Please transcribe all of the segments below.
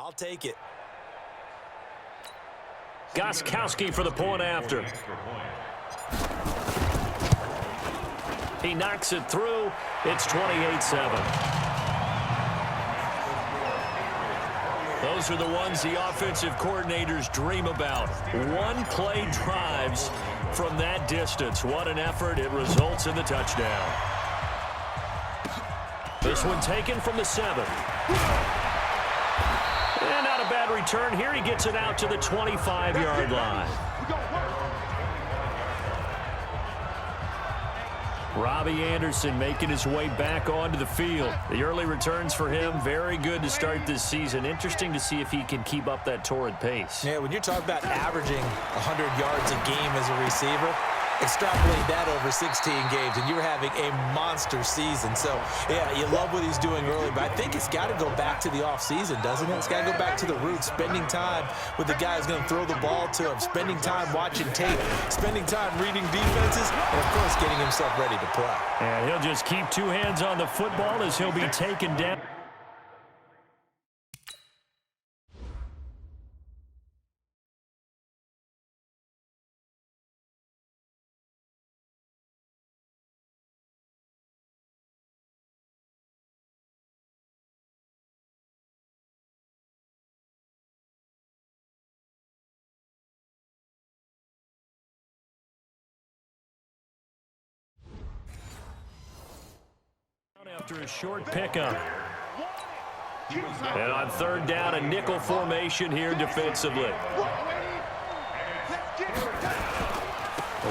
I'll take it. Gostkowski for the point after. He knocks it through. It's 28-7. Those are the ones the offensive coordinators dream about. One-play drives from that distance. What an effort. It results in the touchdown. This one taken from the 7. And not a bad return here. He gets it out to the 25-yard line. Robbie Anderson making his way back onto the field. The early returns for him, very good to start this season. Interesting to see if he can keep up that torrid pace. Yeah, when you're talking about averaging 100 yards a game as a receiver, extrapolate that over 16 games, and you're having a monster season. So, yeah, you love what he's doing early, but I think it's got to go back to the offseason, doesn't it? It's got to go back to the roots, spending time with the guy who's going to throw the ball to him, spending time watching tape, spending time reading defenses, and, of course, getting himself ready to play. And he'll just keep two hands on the football as he'll be taken down. After a short pickup. And on third down, a nickel formation here defensively.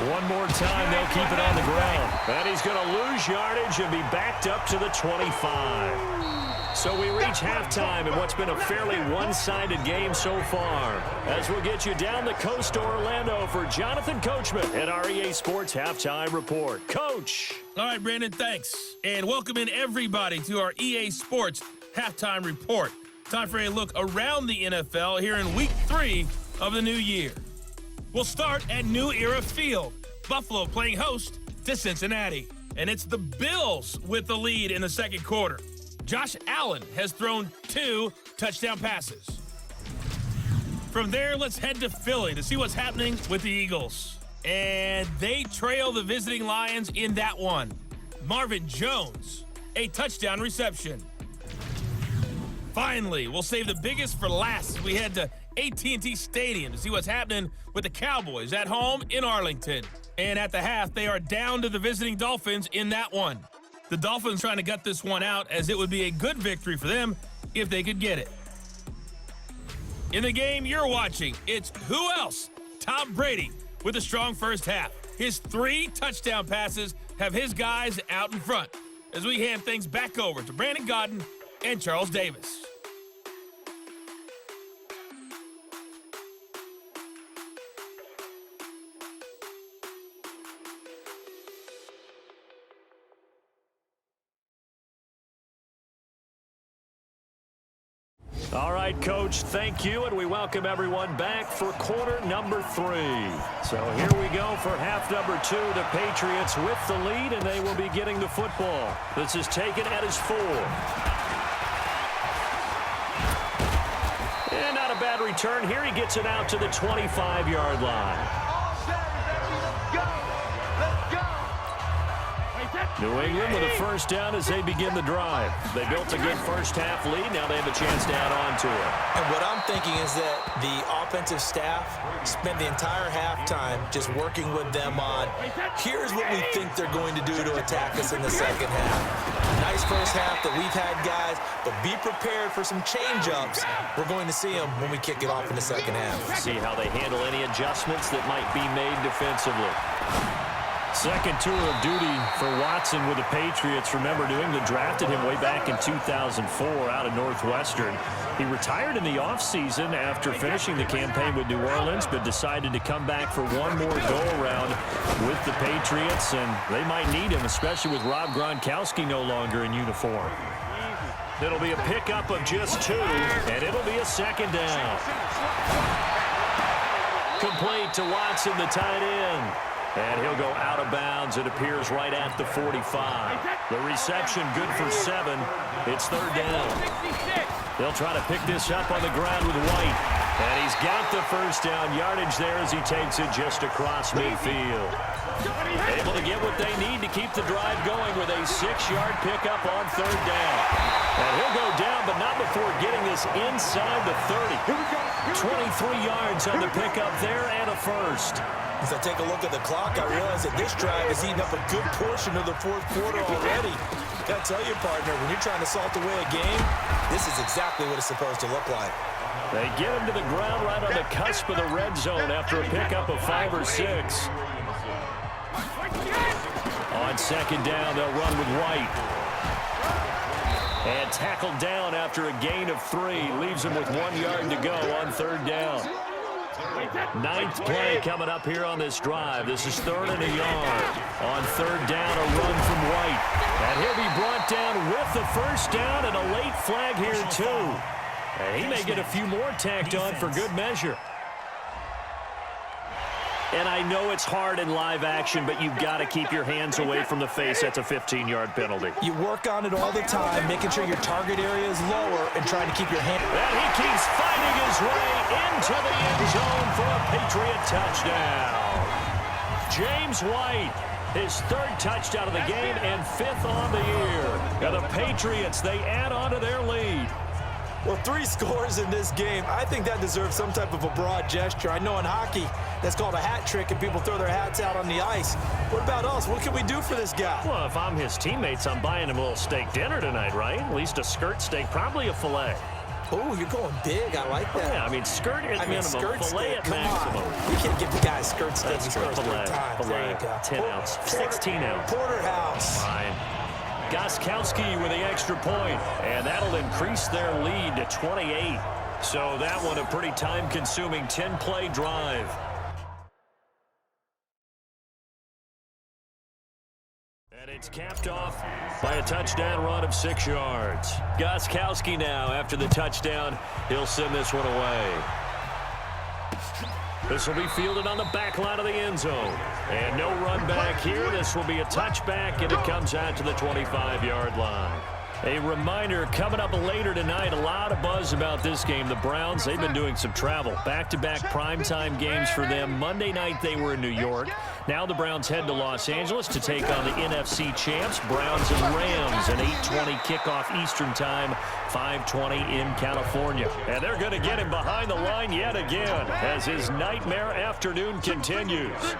One more time, they'll keep it on the ground. And he's going to lose yardage and be backed up to the 25. So we reach halftime in what's been a fairly one-sided game so far. As we'll get you down the coast to Orlando for Jonathan Coachman at our EA Sports Halftime Report. Coach. All right, Brandon, thanks. And welcome in everybody to our EA Sports Halftime Report. Time for a look around the NFL here in Week 3 of the new year. We'll start at New Era Field. Buffalo playing host to Cincinnati. And it's the Bills with the lead in the second quarter. Josh Allen has thrown 2 touchdown passes. From there, let's head to Philly to see what's happening with the Eagles. And they trail the visiting Lions in that one. Marvin Jones, a touchdown reception. Finally, we'll save the biggest for last as we head to AT&T Stadium to see what's happening with the Cowboys at home in Arlington. And at the half, they are down to the visiting Dolphins in that one. The Dolphins trying to gut this one out as it would be a good victory for them if they could get it. In the game you're watching, it's who else? Tom Brady with a strong first half. His 3 touchdown passes have his guys out in front as we hand things back over to Brandon Godden and Charles Davis. All right, Coach, thank you, and we welcome everyone back for quarter number 3. So here we go for half number 2. The Patriots with the lead, and they will be getting the football. This is taken at his 4. And not a bad return here. He gets it out to the 25-yard line. New England with a first down as they begin the drive. They built a good first-half lead. Now they have a chance to add on to it. And what I'm thinking is that the offensive staff spent the entire halftime just working with them on, here's what we think they're going to do to attack us in the second half. Nice first half that we've had, guys, but be prepared for some change-ups. We're going to see them when we kick it off in the second half. See how they handle any adjustments that might be made defensively. Second tour of duty for Watson with the Patriots. Remember, New England drafted him way back in 2004 out of Northwestern. He retired in the offseason after finishing the campaign with New Orleans, but decided to come back for one more go-around with the Patriots, and they might need him, especially with Rob Gronkowski no longer in uniform. It'll be a pickup of just 2, and it'll be a second down. Complete to Watson, the tight end. And he'll go out of bounds. It appears right at the 45. The reception good for 7. It's third down. They'll try to pick this up on the ground with White. And he's got the first down yardage there as he takes it just across midfield. Able to get what they need to keep the drive going with a 6-yard pickup on third down. And he'll go down, but not before getting this inside the 30. 23 yards on the pickup there and a first. As I take a look at the clock, I realize that this drive is eating up a good portion of the fourth quarter already. Got to tell you, partner, when you're trying to salt away a game, this is exactly what it's supposed to look like. They get him to the ground right on the cusp of the red zone after a pickup of 5 or 6. On second down, they'll run with White. And tackled down after a gain of 3. Leaves him with 1 yard to go on third down. 9th play coming up here on this drive. This is 3rd and a yard. On third down, a run from White. And he'll be brought down with the first down and a late flag here too. And he may get a few more tacked on for good measure. And I know it's hard in live action, but you've got to keep your hands away from the face. That's a 15-yard penalty. You work on it all the time, making sure your target area is lower and trying to keep your hand. And he keeps finding his way into the end zone for a Patriot touchdown. James White, his 3rd touchdown of the game and 5th on the year. Now the Patriots, they add on to their lead. Well, 3 scores in this game. I think that deserves some type of a broad gesture. I know in hockey, that's called a hat trick, and people throw their hats out on the ice. What about us? What can we do for this guy? Well, if I'm his teammates, I'm buying him a little steak dinner tonight, right? At least a skirt steak, probably a filet. Oh, you're going big. I like that. Yeah, I mean, skirt at minimum, skirt filet steak. at Come maximum. On. You can't give the guy a skirt steak. That's filet. Filet, 10-ounce, 16-ounce. Porterhouse. Fine. Gostkowski with the extra point, and that'll increase their lead to 28. So that one a pretty time-consuming 10-play drive. And it's capped off by a touchdown run of 6 yards. Gostkowski now, after the touchdown, he'll send this one away. This will be fielded on the back line of the end zone. And no run back here. This will be a touchback, and it comes out to the 25-yard line. A reminder, coming up later tonight, a lot of buzz about this game. The Browns, they've been doing some travel. Back-to-back primetime games for them. Monday night they were in New York. Now the Browns head to Los Angeles to take on the NFC champs, Browns and Rams, an 8:20 kickoff Eastern time, 5:20 in California. And they're going to get him behind the line yet again as his nightmare afternoon continues.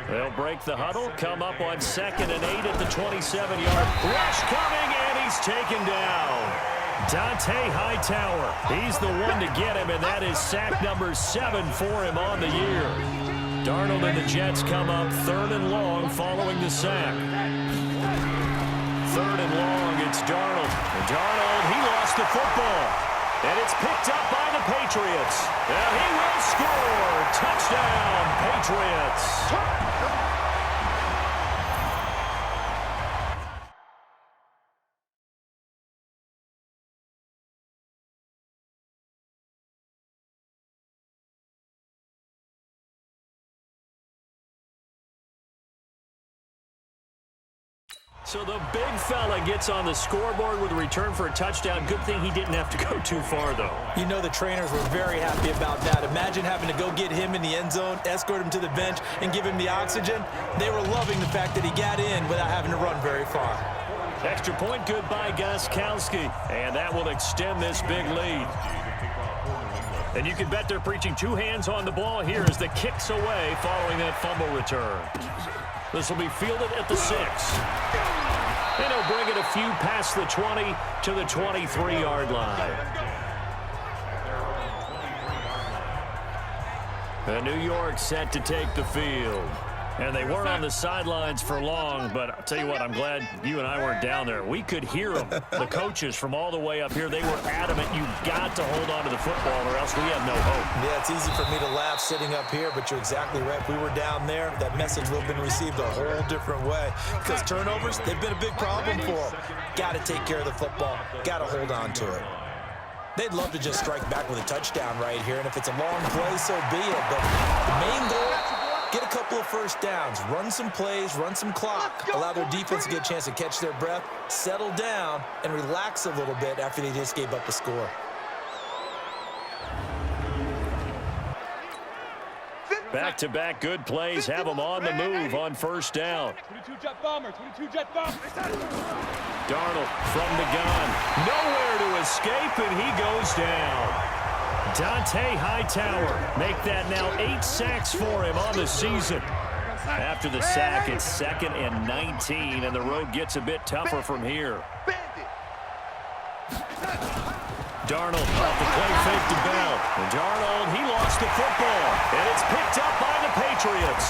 They'll break the huddle, come up on 2nd and 8 at the 27-yard. Rush coming, and he's taken down. Dante Hightower, he's the one to get him, and that is sack number 7 for him on the year. Darnold and the Jets come up 3rd and long following the sack. 3rd and long, it's Darnold. And Darnold, he lost the football. And it's picked up by the Patriots. And he will score. Touchdown, Patriots. So the big fella gets on the scoreboard with a return for a touchdown. Good thing he didn't have to go too far, though. You know the trainers were very happy about that. Imagine having to go get him in the end zone, escort him to the bench, and give him the oxygen. They were loving the fact that he got in without having to run very far. Extra point good by Gostkowski, and that will extend this big lead. And you can bet they're preaching 2 hands on the ball here as the kick's away following that fumble return. This will be fielded at the 6. And he'll bring it a few past the 20 to the 23-yard line. And New York set to take the field. And they weren't on the sidelines for long, but I'll tell you what, I'm glad you and I weren't down there. We could hear them, the coaches from all the way up here. They were adamant, you've got to hold on to the football or else we have no hope. Yeah, it's easy for me to laugh sitting up here, but you're exactly right. If we were down there, that message would have been received a whole different way. Because turnovers, they've been a big problem for them. Got to take care of the football. Got to hold on to it. They'd love to just strike back with a touchdown right here, and if it's a long play, so be it. But the main goal, get a couple of first downs, run some plays, run some clock, allow their defense to get a chance to catch their breath, settle down, and relax a little bit after they just gave up a score. Back-to-back good plays have them on the move on first down. 22 jet bomber, 22 jet bomber. Darnold from the gun. Nowhere to escape, and he goes down. Dante Hightower make that now 8 sacks for him on the season. After the sack, it's 2nd and 19, and the road gets a bit tougher from here. Darnold off the play fake to Bell. And Darnold, he lost the football, and it's picked up by the Patriots.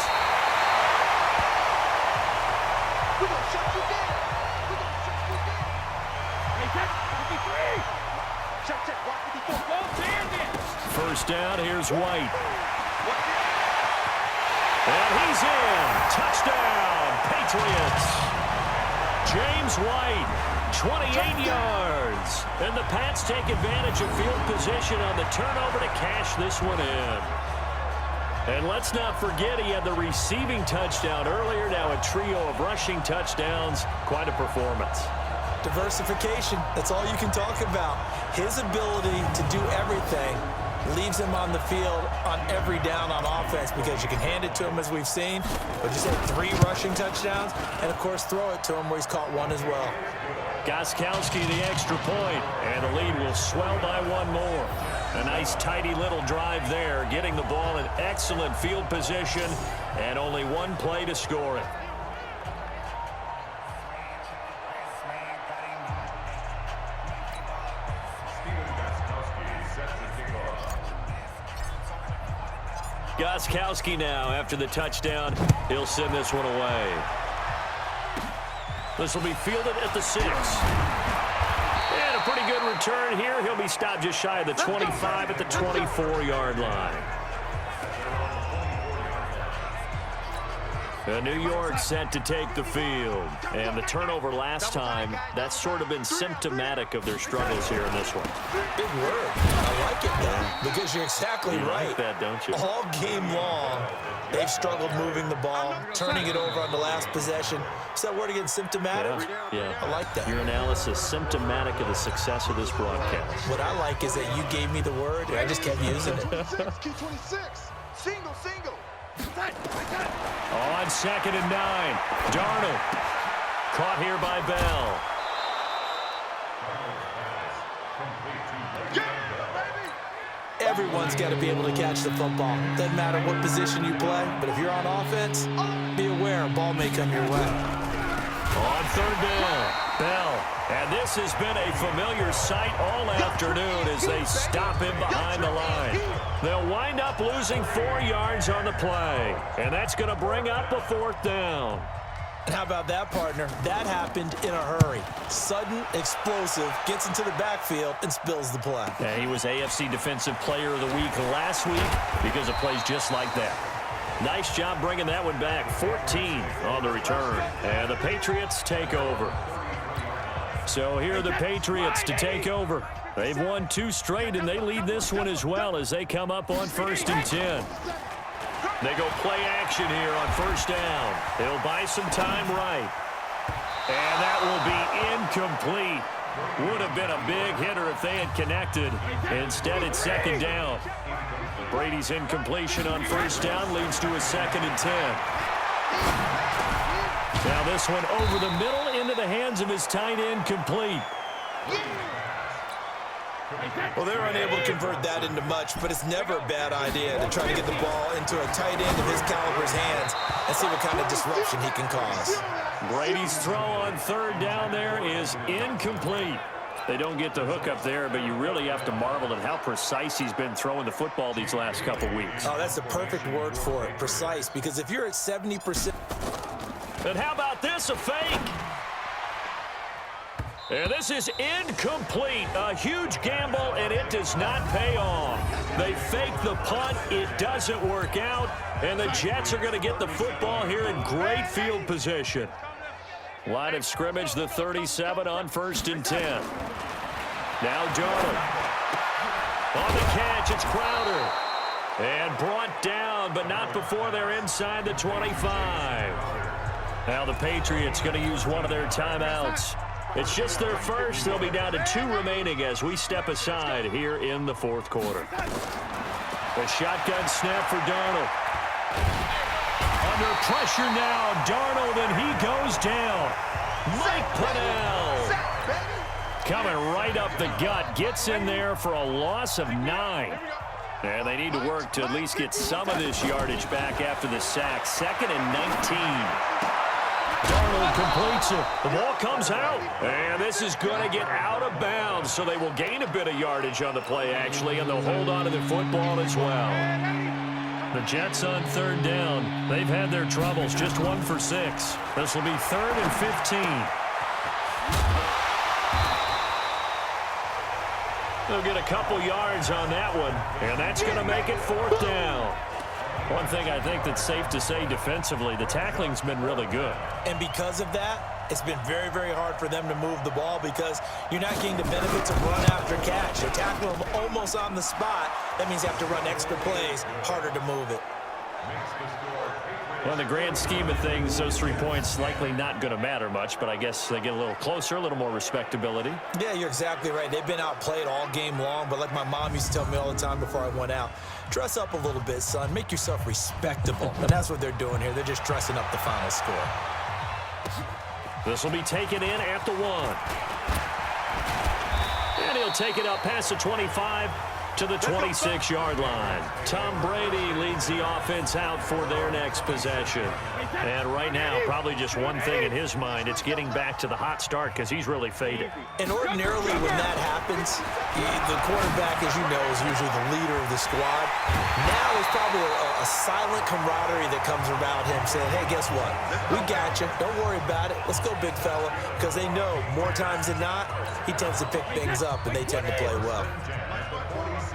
We're going to shut you down. We're going to shut you down. Hey, check. 53. Check, check. Watch 54. Go, bandit. First down, here's White. And he's in. Touchdown, Patriots. James White, 28 yards. And the Pats take advantage of field position on the turnover to cash this one in. And let's not forget he had the receiving touchdown earlier. Now a trio of rushing touchdowns. Quite a performance. Diversification, that's all you can talk about. His ability to do everything leaves him on the field on every down on offense because you can hand it to him as we've seen, but you said 3 rushing touchdowns, and of course throw it to him where he's caught 1 as well. Gostkowski the extra point, and the lead will swell by 1 more. A nice tidy little drive there, getting the ball in excellent field position, and only 1 play to score it. Gostkowski now, after the touchdown, he'll send this one away. This will be fielded at the 6. And a pretty good return here. He'll be stopped just shy of the 25 at the 24-yard line. New York set to take the field. And the turnover last time, that's sort of been symptomatic of their struggles here in this one. Big word. I like it, though, because you're exactly right. Like that, don't you? All game long, they've struggled moving the ball, turning it over on the last possession. Is that word again, symptomatic? Yeah. I like that. Your analysis, symptomatic of the success of this broadcast. What I like is that you gave me the word, and I just kept using it. 26, single, single. On 2nd and 9, Darnold caught here by Bell. Everyone's got to be able to catch the football. Doesn't matter what position you play, but if you're on offense, be aware a ball may come your way. On 3rd down, Bell. And this has been a familiar sight all afternoon as they stop him behind the line. They'll wind up losing 4 yards on the play. And that's going to bring up a 4th down. And how about that, partner? That happened in a hurry. Sudden, explosive, gets into the backfield, and spills the play. Yeah, he was AFC Defensive Player of the Week last week because of plays just like that. Nice job bringing that one back. 14 on the return. And the Patriots take over. So here are the Patriots to take over. They've won 2 straight, and they lead this one as well as they come up on 1st and 10. They go play action here on 1st down. They'll buy some time right. And that will be incomplete. Would have been a big hitter if they had connected. Instead, it's 2nd down. Brady's incompletion on 1st down leads to a 2nd and 10. Now this one over the middle into the hands of his tight end, complete. Well, they're unable to convert that into much, but it's never a bad idea to try to get the ball into a tight end of his caliber's hands and see what kind of disruption he can cause. Brady's throw on 3rd down there is incomplete. They don't get the hook up there, but you really have to marvel at how precise he's been throwing the football these last couple weeks. Oh, that's the perfect word for it, precise, because if you're at 70%. And how about this, a fake? And this is incomplete. A huge gamble, and it does not pay off. They fake the punt. It doesn't work out, and the Jets are going to get the football here in great field position. Line of scrimmage, the 37 on 1st and 10. Now Darnold. On the catch, it's Crowder. And brought down, but not before they're inside the 25. Now the Patriots going to use one of their timeouts. It's just their first. They'll be down to 2 remaining as we step aside here in the 4th quarter. A shotgun snap for Darnold. Under pressure now, Darnold, and he goes down. Mike Pennell coming right up the gut, gets in there for a loss of 9. And they need to work to at least get some of this yardage back after the sack. 2nd and 19. Darnold completes it. The ball comes out. And this is going to get out of bounds, so they will gain a bit of yardage on the play, actually, and they'll hold on to the football as well. The Jets on 3rd down. They've had their troubles, just 1 for 6. This will be 3rd and 15. They'll get a couple yards on that one, and that's going to make it 4th down. One thing I think that's safe to say defensively, the tackling's been really good. And because of that, it's been very, very hard for them to move the ball because you're not getting the benefits of run after catch. They tackle them almost on the spot. That means you have to run extra plays, harder to move it. Well, in the grand scheme of things, those 3 points likely not going to matter much, but I guess they get a little closer, a little more respectability. Yeah, you're exactly right. They've been outplayed all game long, but like my mom used to tell me all the time before I went out, dress up a little bit, son. Make yourself respectable. And that's what they're doing here. They're just dressing up the final score. This will be taken in at the 1. And he'll take it up past the 25 to the 26-yard line. Tom Brady leads the offense out for their next possession. And right now, probably just one thing in his mind. It's getting back to the hot start because he's really faded. And ordinarily when that happens, the quarterback, as you know, is usually the leader of the squad. Now there's probably a silent camaraderie that comes around him saying, hey, guess what? We got you. Don't worry about it. Let's go, big fella. Because they know more times than not, he tends to pick things up, and they tend to play well.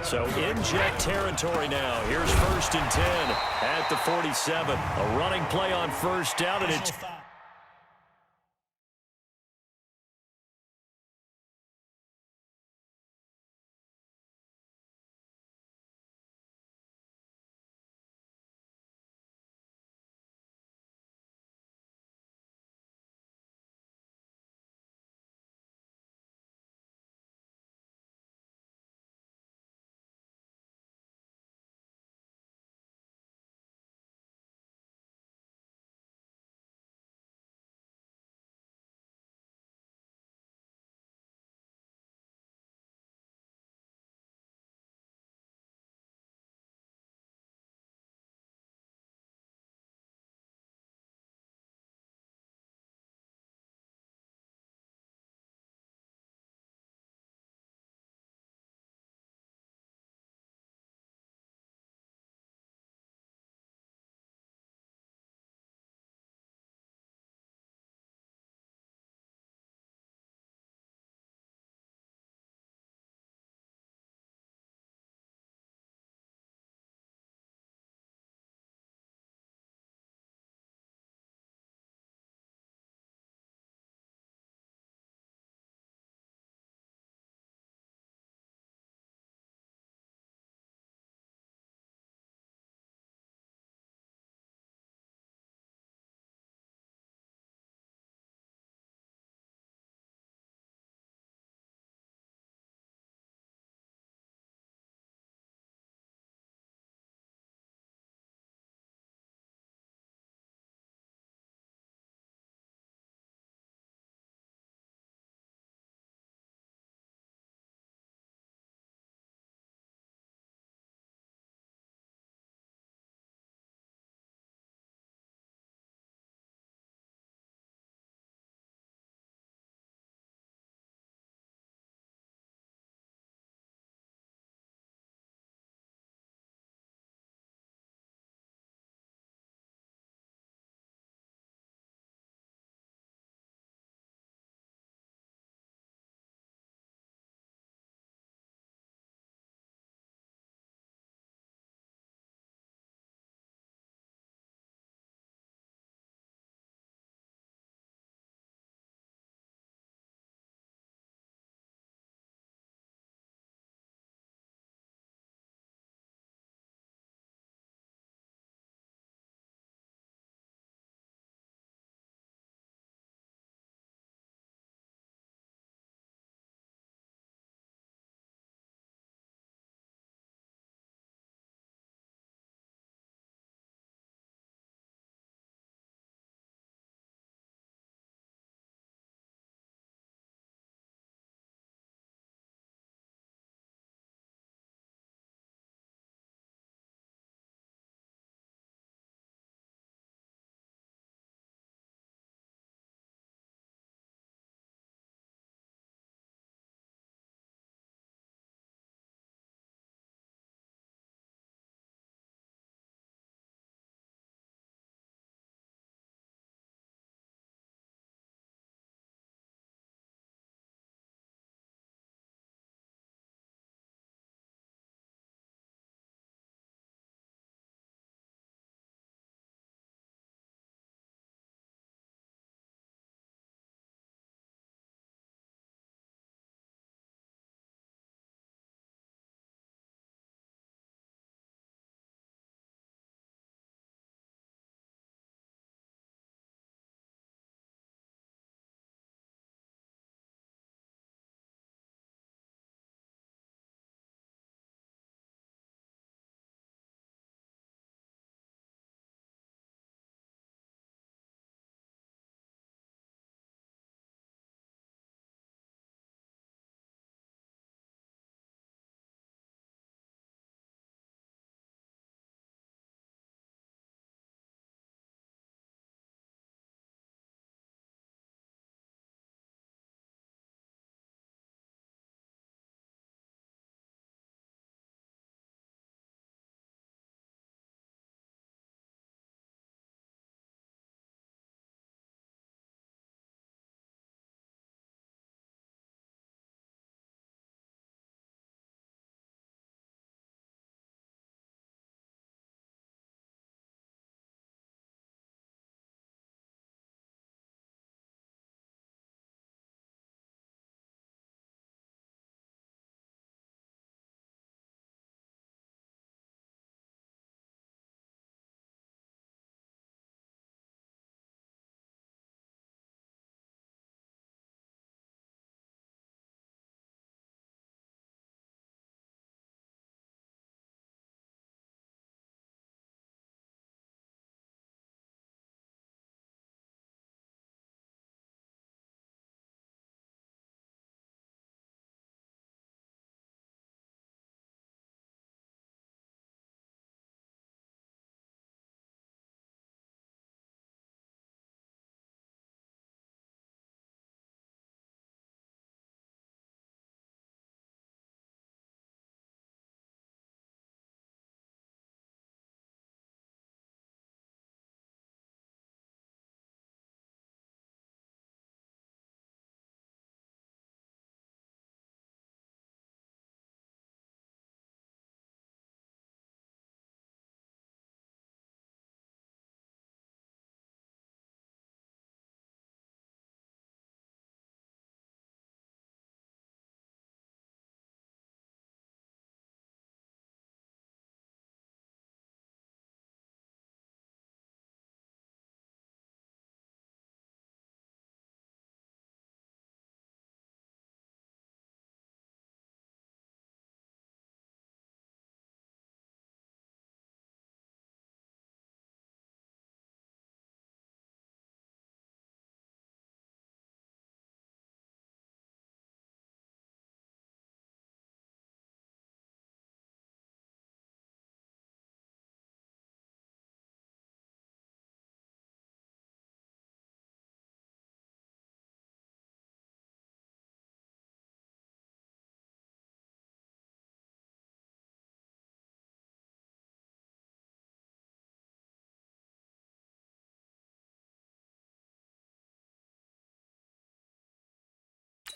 So in Jet territory now. Here's 1st and 10 at the 47. A running play on 1st down, and it's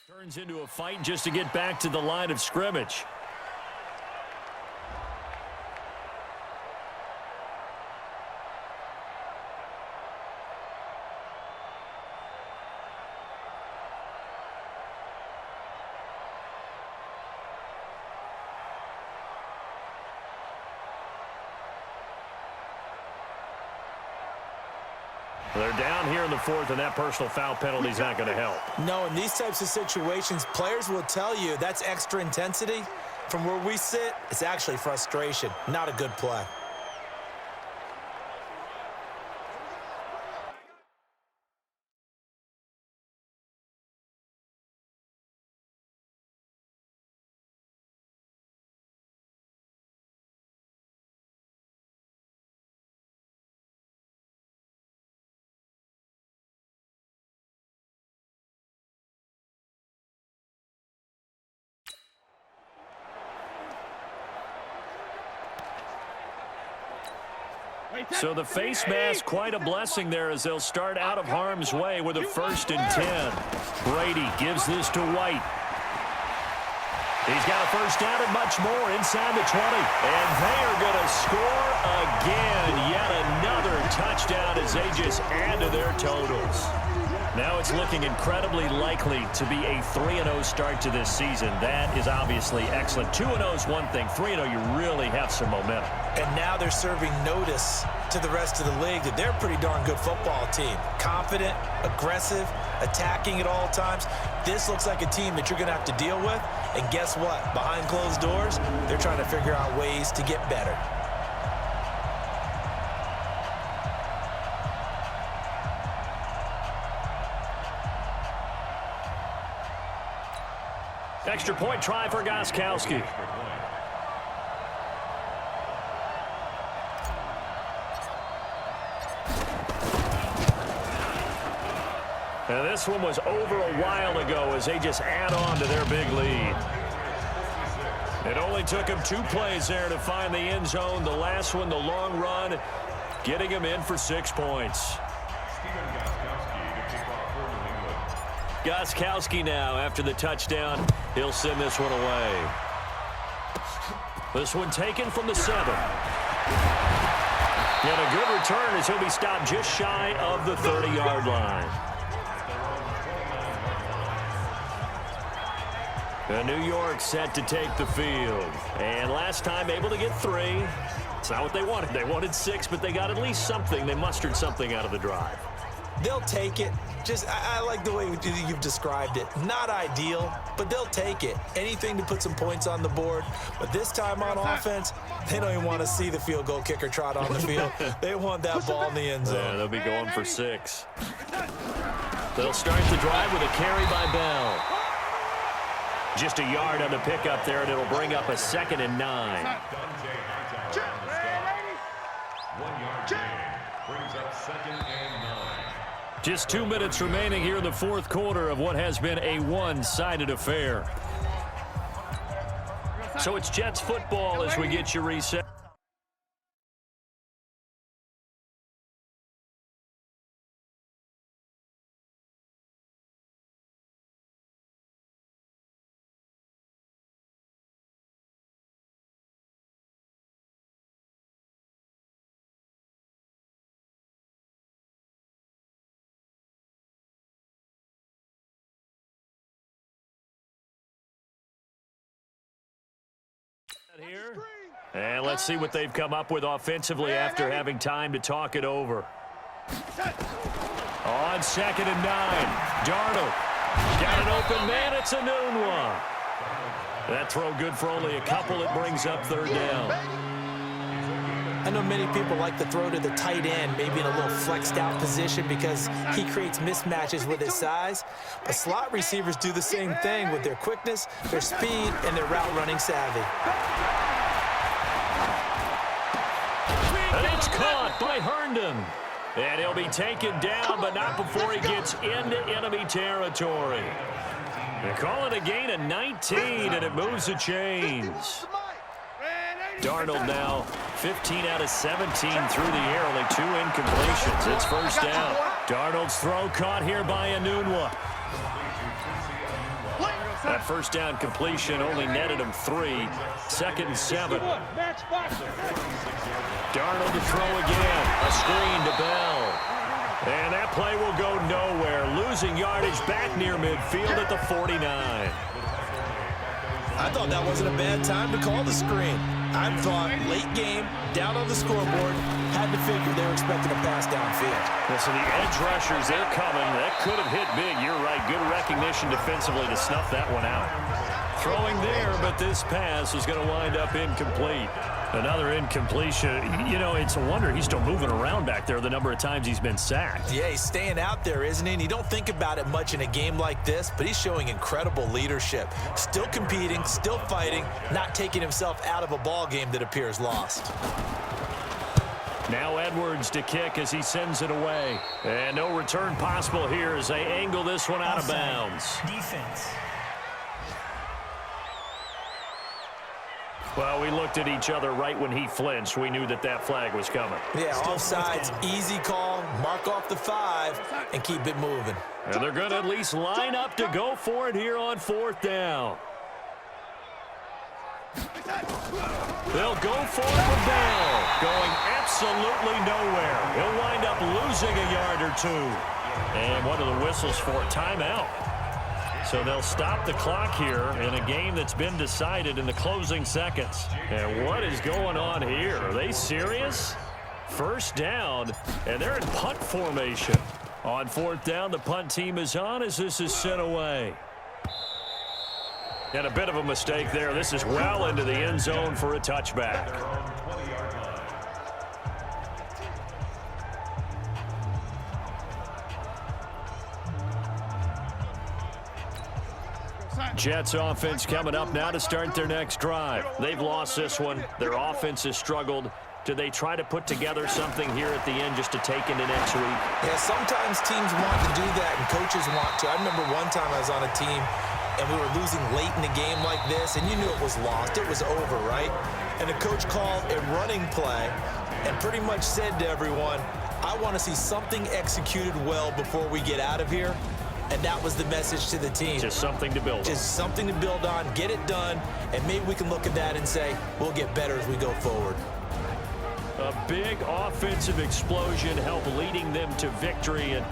Turns into a fight just to get back to the line of scrimmage. They're down here in the fourth, and that personal foul penalty is not going to help. No, in these types of situations, players will tell you that's extra intensity. From where we sit, it's actually frustration, not a good play. So the face mask, quite a blessing there as they'll start out of harm's way with a 1st and 10. Brady gives this to White. He's got a first down and much more inside the 20. And they are going to score again. Yet another touchdown as they just add to their totals. Now it's looking incredibly likely to be a 3-0 start to this season. That is obviously excellent. 2-0 is one thing. 3-0, you really have some momentum. And now they're serving notice to the rest of the league that they're a pretty darn good football team. Confident, aggressive, attacking at all times. This looks like a team that you're going to have to deal with. And guess what? Behind closed doors, they're trying to figure out ways to get better. Extra point try for Gostkowski. And this one was over a while ago as they just add on to their big lead. It only took them 2 plays there to find the end zone. The last one, the long run, getting him in for 6 points. Gostkowski now after the touchdown. He'll send this one away. This one taken from the 7. And a good return as he'll be stopped just shy of the 30-yard line. New York set to take the field. And last time able to get 3. It's not what they wanted. They wanted 6, but they got at least something. They mustered something out of the drive. They'll take it. I like the way you've described it. Not ideal, but they'll take it. Anything to put some points on the board. But this time on offense, they don't even want to see the field goal kicker trot on the field. They want that ball in the end zone. Yeah, they'll be going for 6. They'll start the drive with a carry by Bell. Just a yard on the pickup there, and it'll bring up a 2nd and 9. 1 yard gain brings up 2nd and 9. Just 2 minutes remaining here in the 4th quarter of what has been a one-sided affair. So it's Jets football as we get you reset. Here. And let's see what they've come up with offensively after having time to talk it over. On 2nd and 9, Darnold got an open man. It's a Nunwa. That throw good for only a couple. It brings up 3rd down. I know many people like to throw to the tight end, maybe in a little flexed out position because he creates mismatches with his size. But slot receivers do the same thing with their quickness, their speed, and their route running savvy. And it's caught by Herndon. And he'll be taken down, but not before he gets into enemy territory. They call it a gain of 19, and it moves the chains. Darnold now 15 out of 17 through the air, only 2 incompletions. It's 1st down. Darnold's throw caught here by Enunwa. That first down completion only netted him 3. 2nd and 7. Darnold to throw again. A screen to Bell. And that play will go nowhere. Losing yardage back near midfield at the 49. I thought that wasn't a bad time to call the screen. I thought late game, down on the scoreboard, had to figure they were expecting a pass downfield. Well, so the edge rushers, they're coming. That could have hit big. You're right. Good recognition defensively to snuff that one out. Throwing there, but this pass is going to wind up incomplete. Another incompletion. You know, it's a wonder he's still moving around back there the number of times he's been sacked. Yeah, he's staying out there, isn't he? And you don't think about it much in a game like this, but he's showing incredible leadership. Still competing, still fighting, not taking himself out of a ball game that appears lost. Now Edwards to kick as he sends it away. And no return possible here as they angle this one out of bounds. Defense. Well, we looked at each other right when he flinched. We knew that that flag was coming. Yeah, offsides, easy call, mark off the 5, and keep it moving. And they're going to at least line up to go for it here on 4th down. They'll go for it with Bell. Going absolutely nowhere. He'll wind up losing a yard or 2. And one of the whistles for a timeout. So they'll stop the clock here in a game that's been decided in the closing seconds. And what is going on here? Are they serious? First down, and they're in punt formation. On 4th down, the punt team is on as this is sent away. And a bit of a mistake there. This is well into the end zone for a touchback. Jets offense coming up now to start their next drive. They've lost this one. Their offense has struggled. Do they try to put together something here at the end just to take into next week? Yeah, sometimes teams want to do that and coaches want to. I remember one time I was on a team and we were losing late in a game like this, and you knew it was lost. It was over, right? And the coach called a running play and pretty much said to everyone, I want to see something executed well before we get out of here. And that was the message to the team. Just something to build on. Just something to build on, get it done, and maybe we can look at that and say, we'll get better as we go forward. A big offensive explosion helped leading them to victory. And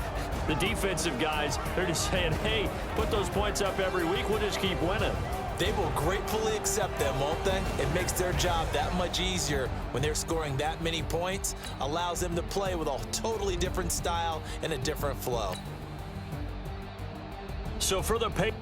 the defensive guys, they're just saying, hey, put those points up every week. We'll just keep winning. They will gratefully accept them, won't they? It makes their job that much easier when they're scoring that many points, allows them to play with a totally different style and a different flow. So for the pay.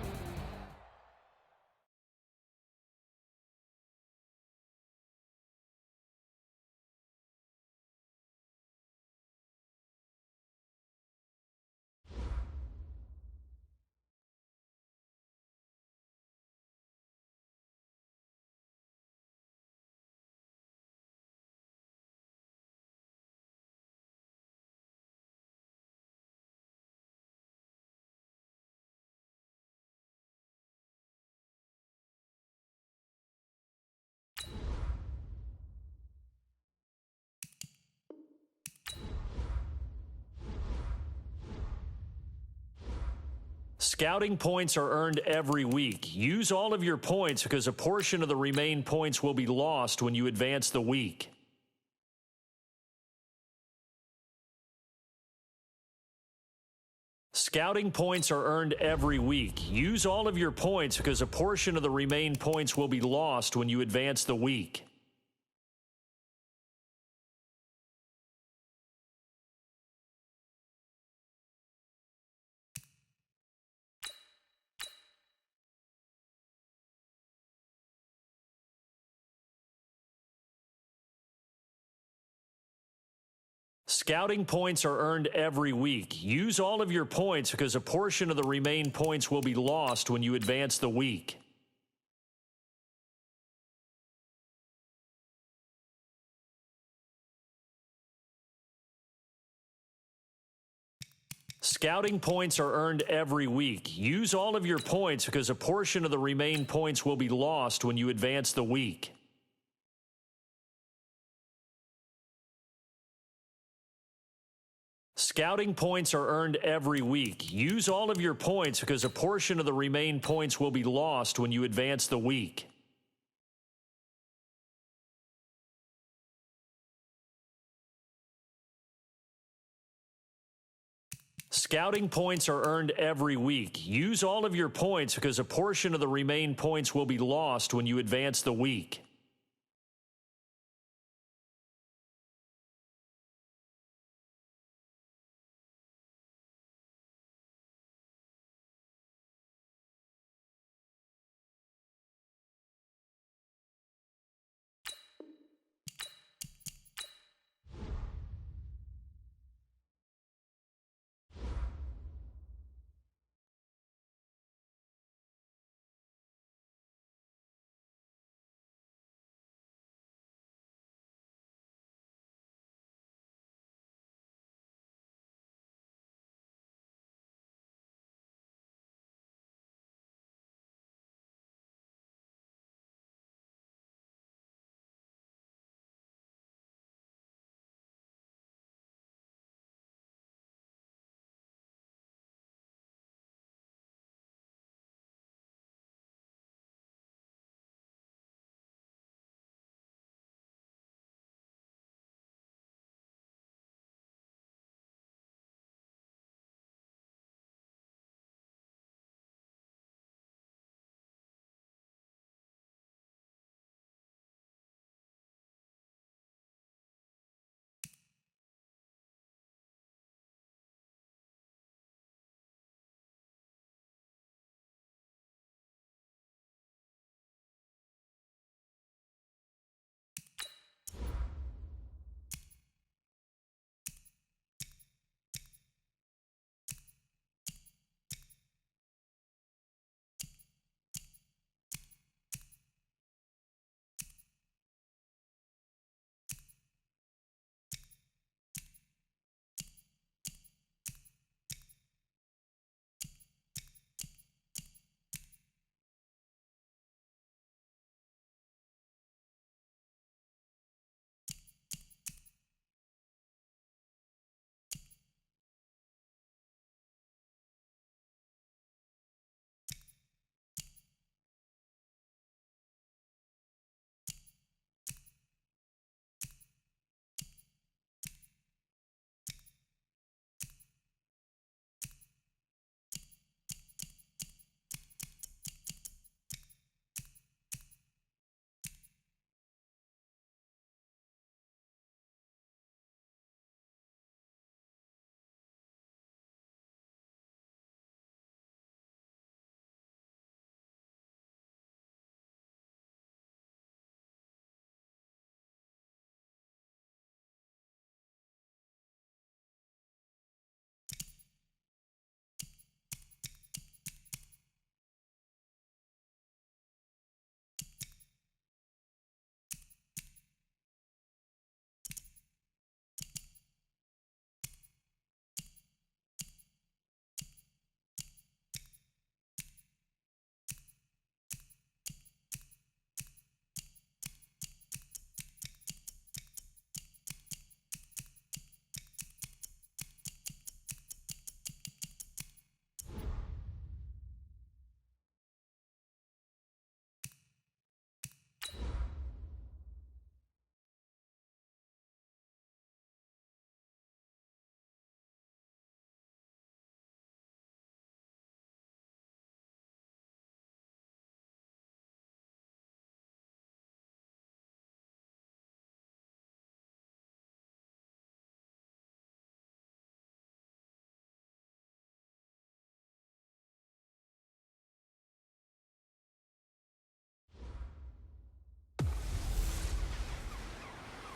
Scouting points are earned every week. Use all of your points because a portion of the remaining points will be lost when you advance the week. Scouting points are earned every week. Use all of your points because a portion of the remaining points will be lost when you advance the week. Scouting points are earned every week. Use all of your points because a portion of the remaining points will be lost when you advance the week. Scouting points are earned every week. Use all of your points because a portion of the remaining points will be lost when you advance the week. Scouting points are earned every week. Use all of your points because a portion of the remaining points will be lost when you advance the week. Scouting points are earned every week. Use all of your points because a portion of the remaining points will be lost when you advance the week.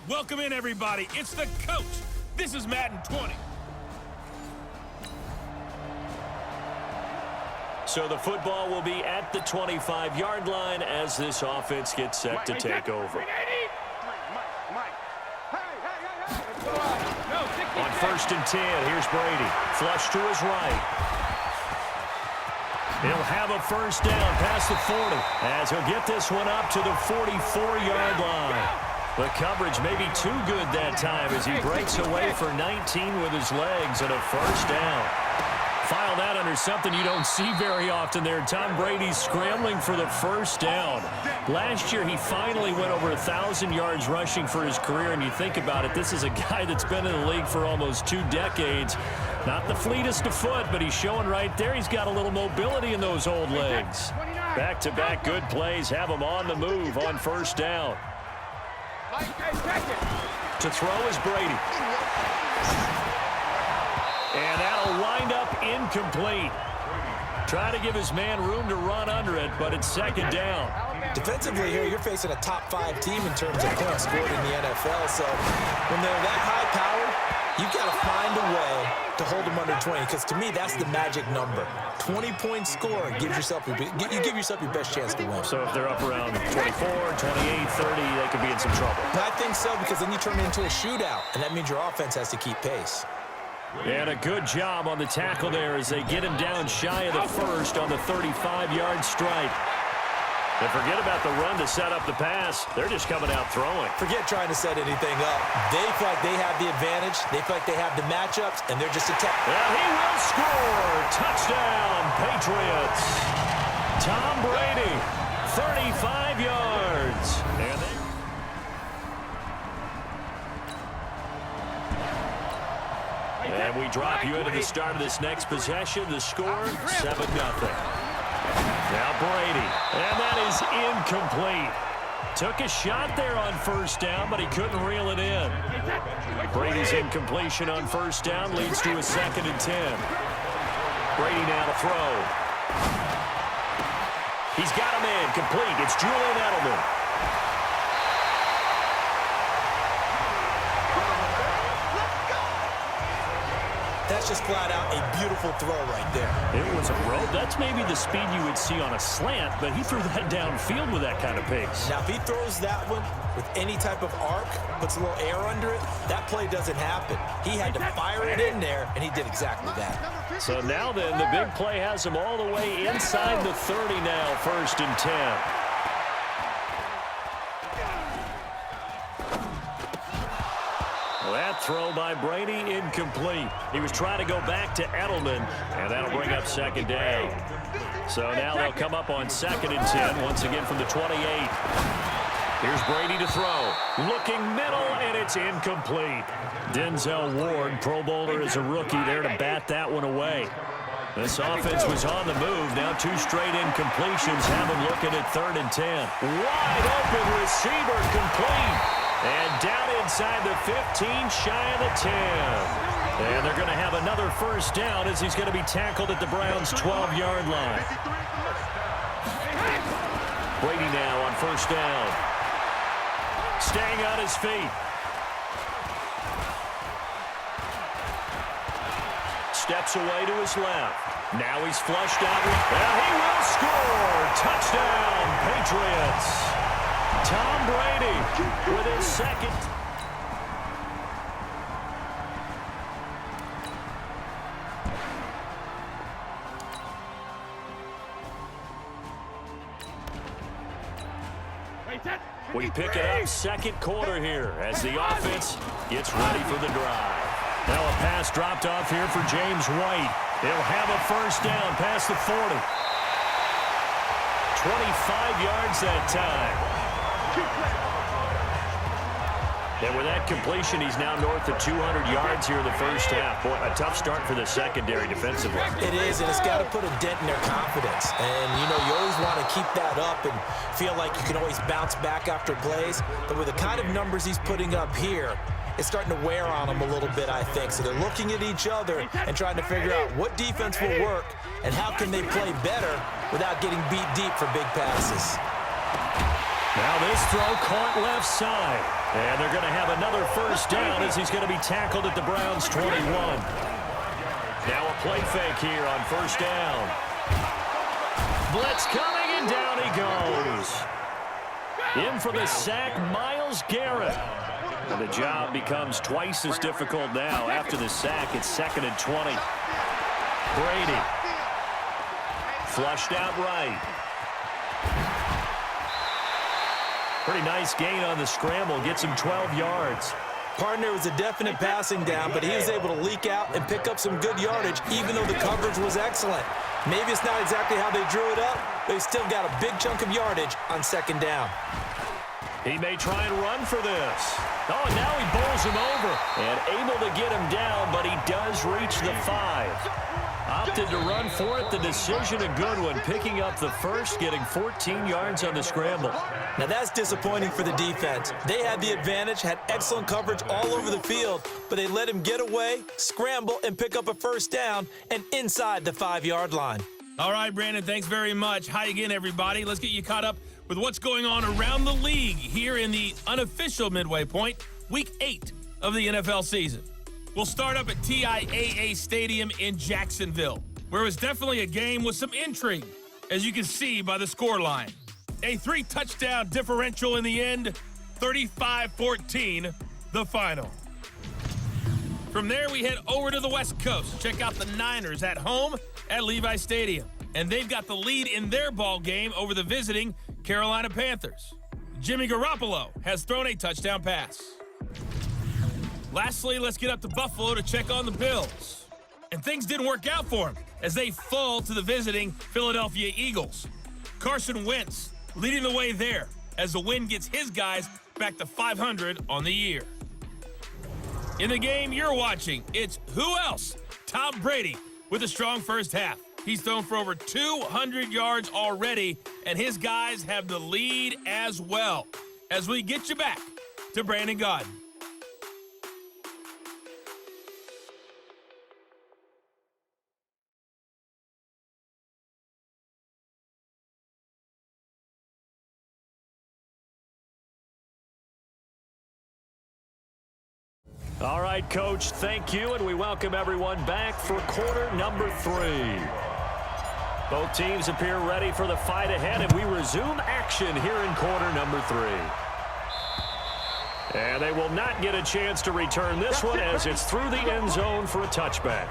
Welcome in, everybody. It's the coach. This is Madden 20. So the football will be at the 25-yard line as this offense gets set to take over. On 1st and 10, here's Brady. Flush to his right. He'll have a first down past the 40 as he'll get this one up to the 44-yard line. The coverage may be too good that time as he breaks away for 19 with his legs and a first down. File that under something you don't see very often there. Tom Brady scrambling for the first down. Last year, he finally went over 1,000 yards rushing for his career, and you think about it, this is a guy that's been in the league for almost 2 decades. Not the fleetest of foot, but he's showing right there he's got a little mobility in those old legs. Back-to-back good plays have him on the move on first down. To throw is Brady. And that'll wind up incomplete. Try to give his man room to run under it, but it's second down. Defensively here, you're facing a top-5 team in terms of points scored in the NFL. So when they're that high-powered, you've got to find a way to hold them under 20, because to me, that's the magic number. 20-point score gives yourself you give yourself your best chance to win. So if they're up around 24, 28, 30, they could be in some trouble. I think so, because then you turn it into a shootout, and that means your offense has to keep pace. And a good job on the tackle there as they get him down shy of the first on the 35-yard strike. And forget about the run to set up the pass. They're just coming out throwing. Forget trying to set anything up. They feel like they have the advantage. They feel like they have the matchups, and they're just attacking. And he will score. Touchdown, Patriots. Tom Brady, 35 yards. And we drop you into the start of this next possession. The score, 7-0. Now Brady, and that is incomplete. Took a shot there on first down, but he couldn't reel it in. Brady's incompletion on first down leads to a 2nd and 10. Brady now to throw. He's got him in, complete. It's Julian Edelman. That's just flat out a beautiful throw right there. It was a rope. That's maybe the speed you would see on a slant, but he threw that downfield with that kind of pace. Now, if he throws that one with any type of arc, puts a little air under it, that play doesn't happen. He had to fire it in there, and he did exactly that. So now then, the big play has him all the way inside the 30 now, 1st and 10. That throw by Brady, incomplete. He was trying to go back to Edelman, and that'll bring up 2nd down. So now they'll come up on 2nd and 10, once again from the 28. Here's Brady to throw. Looking middle, and it's incomplete. Denzel Ward, Pro Bowler as a rookie, there to bat that one away. This offense was on the move. Now 2 straight incompletions have him looking at 3rd and 10. Wide open receiver, complete. And down inside the 15, shy of the 10. And they're going to have another first down as he's going to be tackled at the Browns' 12-yard line. Brady now on first down. Staying on his feet. Steps away to his left. Now he's flushed out. And he will score. Touchdown, Patriots. Tom Brady with his 2nd. We pick it up 2nd quarter here as the offense gets ready for the drive. Now a pass dropped off here for James White. He'll have a first down past the 40. 25 yards that time. And with that completion, he's now north of 200 yards here in the first half. Boy, a tough start for the secondary defensively. It is, and it's got to put a dent in their confidence. And, you know, you always want to keep that up and feel like you can always bounce back after plays. But with the kind of numbers he's putting up here, it's starting to wear on them a little bit, I think. So they're looking at each other and trying to figure out what defense will work and how can they play better without getting beat deep for big passes. Now this throw caught left side. And they're going to have another first down as he's going to be tackled at the Browns' 21. Now a play fake here on first down. Blitz coming, and down he goes. In for the sack, Myles Garrett. And the job becomes twice as difficult now. After the sack, it's 2nd and 20. Brady. Flushed out right. Pretty nice gain on the scramble. Gets him 12 yards. Partner was a definite passing down, but he was able to leak out and pick up some good yardage, even though the coverage was excellent. Maybe it's not exactly how they drew it up, but he still got a big chunk of yardage on second down. He may try and run for this. Oh, and now he bowls him over. And able to get him down, but he does reach the 5. Opted to run for it. The decision a good one. Picking up the first, getting 14 yards on the scramble. Now that's disappointing for the defense. They had the advantage, had excellent coverage all over the field, but they let him get away, scramble, and pick up a first down and inside the 5-yard line. All right, Brandon, thanks very much. Hi again, everybody. Let's get you caught up with what's going on around the league here in the unofficial midway point, Week 8 of the NFL season. We'll start up at TIAA Stadium in Jacksonville, where it was definitely a game with some intrigue, as you can see by the scoreline. A 3-touchdown differential in the end, 35-14, the final. From there, we head over to the West Coast. Check out the Niners at home at Levi Stadium. And they've got the lead in their ball game over the visiting Carolina Panthers. Jimmy Garoppolo has thrown a touchdown pass. Lastly, let's get up to Buffalo to check on the Bills. And things didn't work out for them as they fall to the visiting Philadelphia Eagles. Carson Wentz leading the way there as the win gets his guys back to 500 on the year. In the game you're watching, it's who else? Tom Brady with a strong first half. He's thrown for over 200 yards already, and his guys have the lead as well. As we get you back to Brandon Gaudin. All right, Coach, thank you, and we welcome everyone back for quarter number 3. Both teams appear ready for the fight ahead, and we resume action here in quarter number 3. And they will not get a chance to return this one as it's through the end zone for a touchback.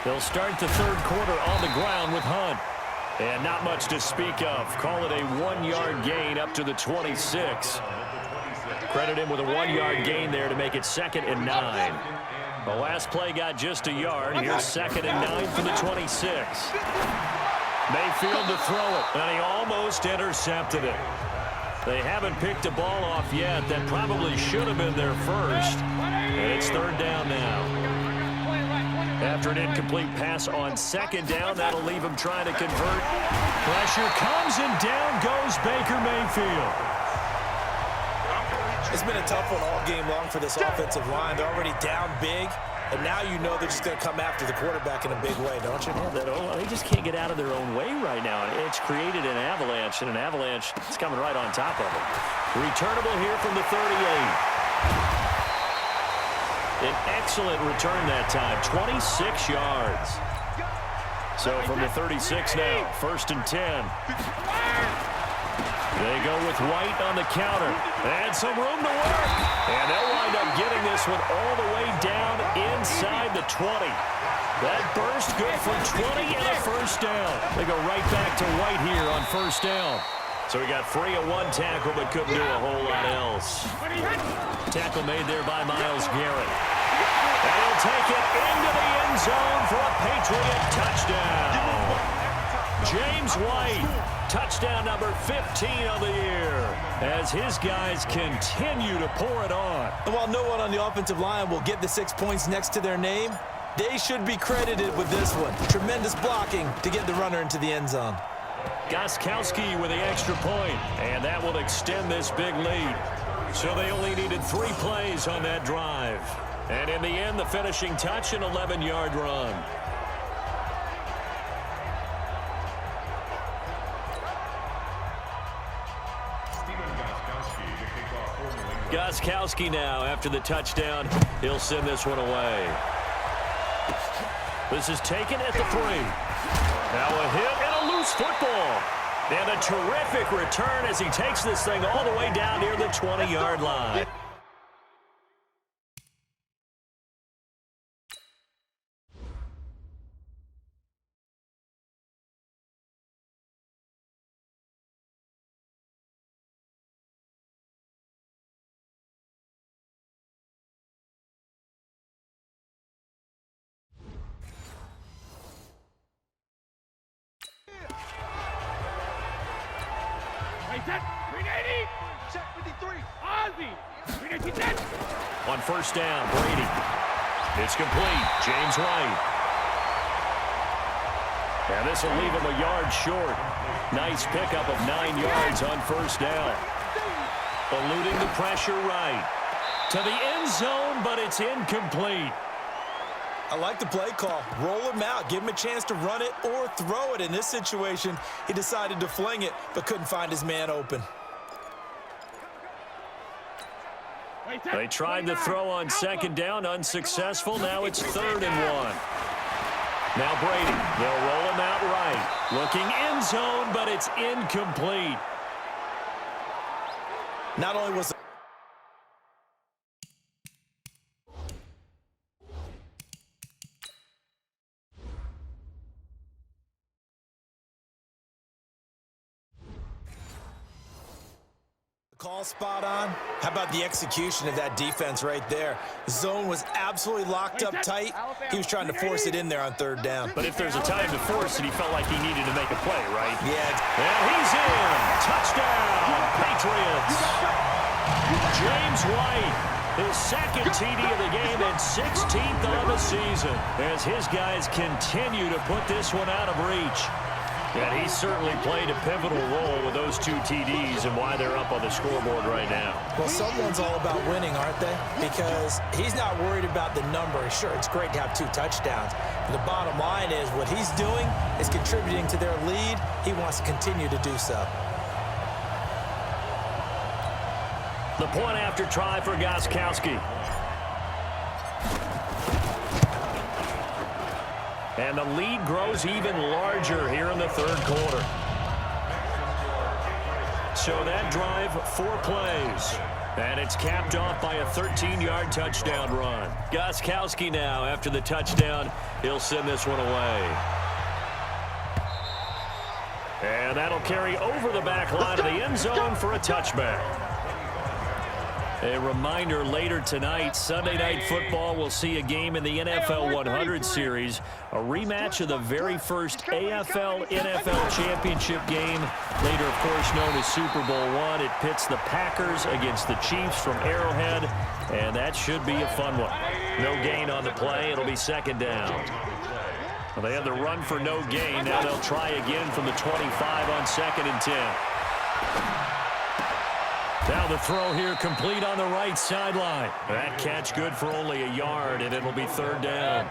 They'll start the third quarter on the ground with Hunt. And not much to speak of. Call it a 1-yard gain up to the 26. Credit him with a 1-yard gain there to make it 2nd and 9. The last play got just a yard. Here's 2nd and 9 for the 26. Mayfield to throw it, and he almost intercepted it. They haven't picked a ball off yet. That probably should have been their first. And it's 3rd down now. After an incomplete pass on 2nd down, that'll leave him trying to convert. Pressure comes, and down goes Baker Mayfield. It's been a tough one all game long for this offensive line. They're already down big, and now you know they're just going to come after the quarterback in a big way, don't you? Yeah, they just can't get out of their own way right now. It's created an avalanche, and an avalanche is coming right on top of them. Returnable here from the 38. An excellent return that time, 26 yards. So from the 36 now, 1st and 10. They go with White on the counter. And some room to work. And they'll wind up getting this one all the way down inside the 20. That burst good for 20 and a first down. They go right back to White here on 1st down. So he got free of 1 tackle, but couldn't do a whole lot else. Tackle made there by Myles Garrett. And he'll take it into the end zone for a Patriot touchdown. James White, touchdown number 15 of the year, as his guys continue to pour it on. And while no one on the offensive line will get the 6 points next to their name, they should be credited with this one. Tremendous blocking to get the runner into the end zone. Gostkowski with the extra point, and that will extend this big lead. So they only needed 3 plays on that drive. And in the end, the finishing touch, an 11-yard run. Gostkowski now, after the touchdown, he'll send this one away. This is taken at the 3. Now a hit and a loose football. And a terrific return as he takes this thing all the way down near the 20-yard line. Check 53. Ozzy. 390. On first down, Brady. It's complete. James White. And this will leave him a yard short. Nice pickup of 9 yards on first down. Eluding the pressure right. To the end zone, but it's incomplete. I like the play call. Roll him out. Give him a chance to run it or throw it. In this situation, he decided to fling it, but couldn't find his man open. They tried to throw on second down, unsuccessful. Now it's 3rd and 1. Now Brady, they'll roll him out right. Looking end zone, but it's incomplete. Not only was call spot on. How about the execution of that defense right there? The zone was absolutely locked up tight. He was trying to force it in there on 3rd down. But if there's a time to force it, he felt like he needed to make a play, right? Yeah. And he's in. Touchdown, Patriots. James White, his 2nd TD of the game and 16th on the season, as his guys continue to put this one out of reach. And he certainly played a pivotal role with those 2 TDs and why they're up on the scoreboard right now. Well, someone's all about winning, aren't they? Because he's not worried about the number. Sure, it's great to have 2 touchdowns. But the bottom line is what he's doing is contributing to their lead. He wants to continue to do so. The point after try for Gostkowski. And the lead grows even larger here in the 3rd quarter. So that drive, 4 plays. And it's capped off by a 13-yard touchdown run. Gostkowski now, after the touchdown, he'll send this one away. And that'll carry over the back line of the end zone for a touchback. A reminder later tonight, Sunday Night Football will see a game in the NFL 100 series, a rematch of the very first AFL-NFL championship game, later, of course, known as Super Bowl I. It pits the Packers against the Chiefs from Arrowhead, and that should be a fun one. No gain on the play. It'll be 2nd down. Well, they had the run for no gain. Now they'll try again from the 25 on 2nd and 10. Now the throw here complete on the right sideline. That catch good for only a yard, and it'll be 3rd down.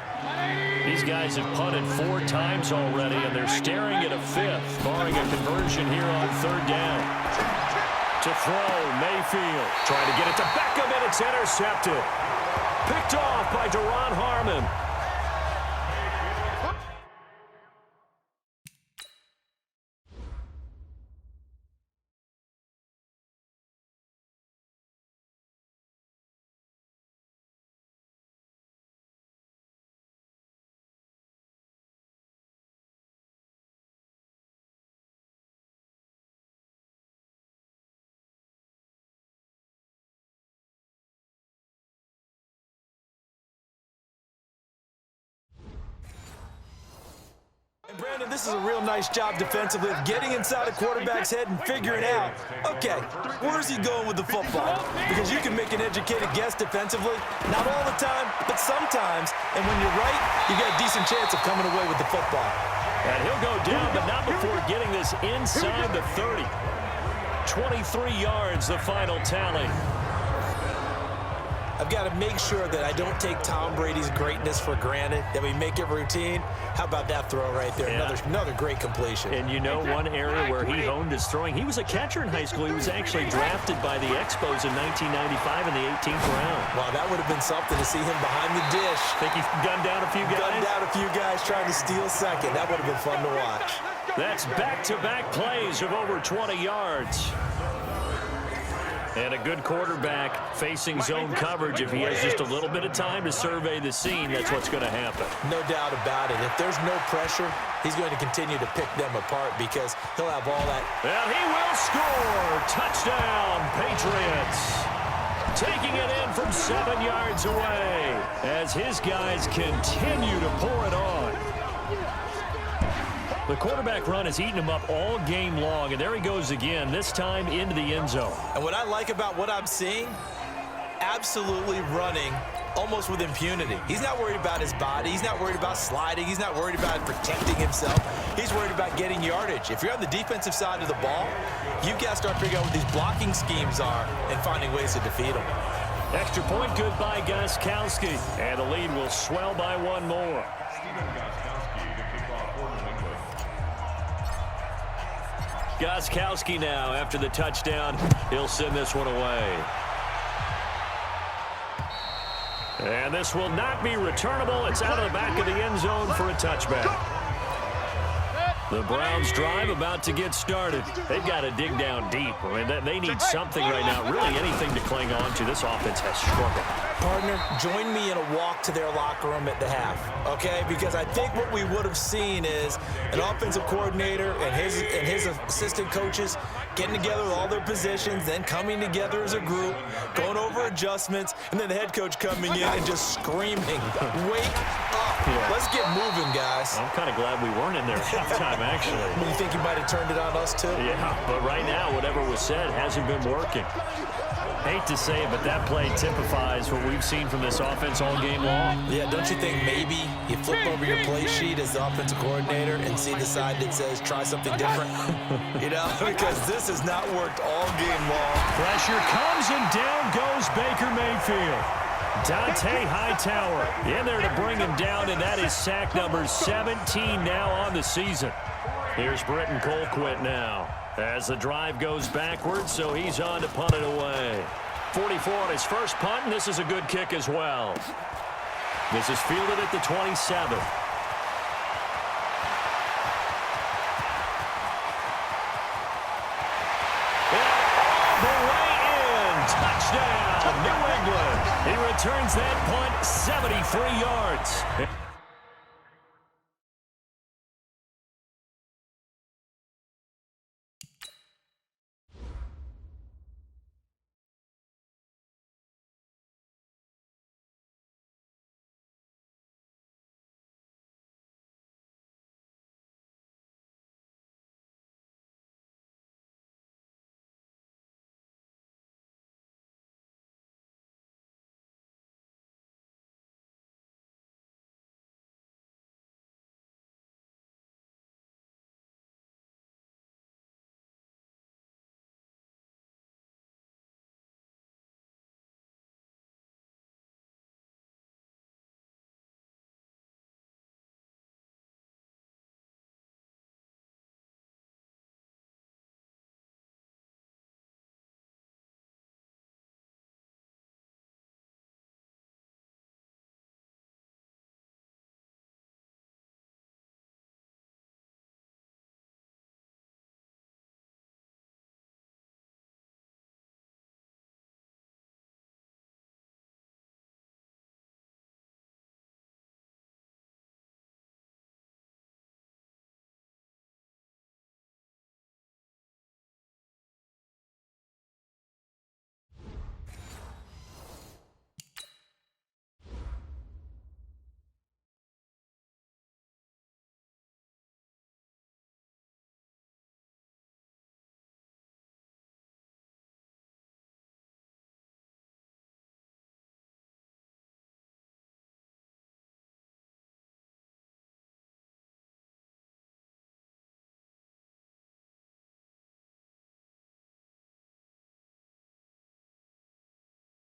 These guys have punted 4 times already, and they're staring at a 5th, barring a conversion here on 3rd down. To throw, Mayfield. Trying to get it to Beckham, and it's intercepted. Picked off by Deron Harmon. And Brandon, this is a real nice job defensively of getting inside a quarterback's head and figuring out, okay, where's he going with the football? Because you can make an educated guess defensively, not all the time, but sometimes. And when you're right, you got a decent chance of coming away with the football. And he'll go down, but not before getting this inside the 30. 23 yards, the final tally. I've got to make sure that I don't take Tom Brady's greatness for granted, that we make it routine. How about that throw right there? Yeah. Another great completion. And you know one area where he honed his throwing, he was a catcher in high school. He was actually drafted by the Expos in 1995 in the 18th round. Wow, that would have been something to see him behind the dish. Think he gunned down a few guys? Gunned down a few guys trying to steal second. That would have been fun to watch. That's back-to-back plays of over 20 yards. And a good quarterback facing zone coverage. If he has just a little bit of time to survey the scene, that's what's going to happen. No doubt about it. If there's no pressure, he's going to continue to pick them apart because he'll have all that. And he will score. Touchdown, Patriots. Taking it in from 7 yards away as his guys continue to pour it on. The quarterback run has eaten him up all game long, and there he goes again, this time into the end zone. And what I like about what I'm seeing, absolutely running almost with impunity. He's not worried about his body. He's not worried about sliding. He's not worried about protecting himself. He's worried about getting yardage. If you're on the defensive side of the ball, you've got to start figuring out what these blocking schemes are and finding ways to defeat them. Extra point good by Gostkowski, and the lead will swell by one more. Gostkowski now after the touchdown. He'll send this one away. And this will not be returnable. It's out of the back of the end zone for a touchback. The Browns drive about to get started. They've got to dig down deep. I mean, they need something right now, really anything to cling on to. This offense has struggled. Partner, join me in a walk to their locker room at the half, okay? Because I think what we would have seen is an offensive coordinator and his assistant coaches getting together with all their positions, then coming together as a group, going over adjustments, and then the head coach coming in and just screaming, wake up. Yeah. Let's get moving, guys. I'm kind of glad we weren't in there at halftime, actually. You think you might have turned it on us, too? Yeah, but right now, whatever was said hasn't been working. Hate to say it, but that play typifies what we've seen from this offense all game long. Yeah, don't you think maybe you flip over your play sheet as the offensive coordinator and see the side that says try something different? You know, because this has not worked all game long. Pressure comes and down goes Baker Mayfield. Dante Hightower in there to bring him down, and that is sack number 17 now on the season. Here's Britton Colquitt now as the drive goes backwards, so he's on to punt it away. 44 on his first punt, and this is a good kick as well. This is fielded at the 27. Touchdown, New England. He returns that punt 73 yards.